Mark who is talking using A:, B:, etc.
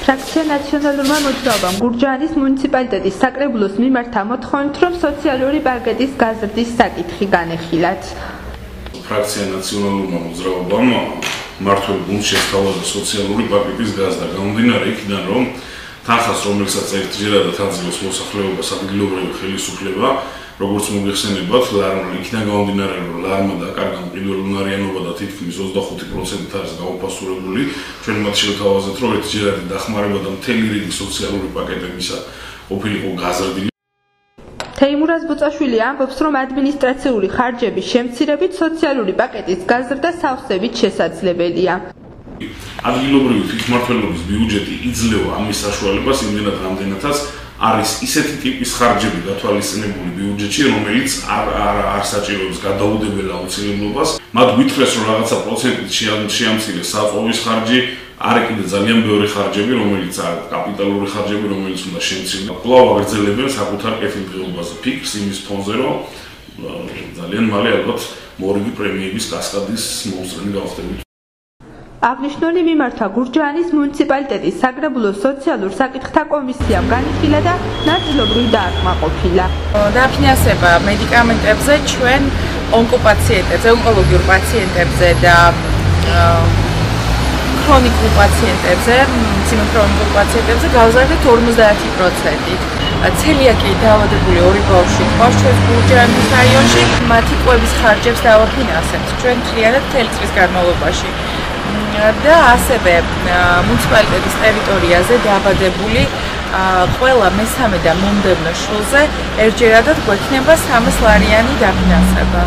A: ფრაქცია ნაციონალურმა მოძრაობამ გურჯაანის მუნიციპალიტეტის საკრებულოს მიმართა მოთხოვნით, რომ სოციალური პაკეტის გაზრდის საკითხი განეხილათ.
B: ფრაქცია ნაციონალურმა მოძრაობამ მმართველ გუნდს შესთავაზა სოციალური პაკეტის გაზრდა, გამომდინარე იქიდან, რომ თანხას, რომელსაც ერთჯერადად აძლევს მოსახლეობას ადგილობრივი ხელისუფლება, როგორც მოგეხსენებათ, იქიდან გამომდინარე, რომ ლარმა დაკარგა მყიდველუნარიანობა და თითქმის 25% არის გაუფასურებული, ჩვენ მათ შევთავაზეთ, რომ ერთჯერადი დახმარება და მთელი რიგი სოციალური პაკეტებისა ყოფილიყო გაზრდილი.
A: თეიმურაზ ბუწაშვილი ამბობს, რომ ადმინისტრაციული ხარჯების შემცირებით სოციალური პაკეტის გაზრდა სავსებით შესაძლებელია.
B: ადგილობრივი თვითმმართველობის ბიუჯეტი იძლევა ამის საშუალებას იმდენად, რამდენადაც არის ისეთი ტიპის ხარჯები გათვალისწინებული ბიუჯეტში, რომელიც არ საჭიროებს გადაუდებელ აუცილებლობას. მათ გითხრეს, რომ რაღაცა პროცენტით შეამცირეს საწყოვის ხარჯი, არის კიდე ძალიან ბევრი ხარჯები, რომელიც არის კაპიტალური ხარჯები, რომელიც უნდა შემცირდეს. კვლავ აგრძელებენ საკუთარ კეთილდღეობაზე ფიქრს იმის ფონზე, რომ ძალიან მალე ალბათ მორიგი პრემიების კასკადის მომსწრენი გავხდებით.
A: აღნიშნული მიმართა გურჯაანის მუნიციპალიტეტის საკრებულოს სოციალურ საკითხთა კომისიამ განიხილა და ნაწილობრივ დააკმაყოფილა.
C: Დაფინანსება მედიკამენტებზე, ჩვენ ონკოპაციენტებზე, ონკოლოგიურ პაციენტებზე და ქრონიკულ პაციენტებზე, სიმექრონიკულ პაციენტებზე გავზარდეთ 50%-ით. ცელიაკი დაავადებული 2 ბავშვი ყავს ჩვენს გურჯაანის რაიონში, მათი კვების ხარჯებს დავაფინანსებთ ჩვენ მთლიანად მთელი წლის განმავლობაში. და ასევე მუნიციპალიტეტის ტერიტორიაზე დაავადებული ყველა მესამე და მომდევნო შვილზე ერთჯერადად გვექნება 300 ლარიანი დაფინანსება.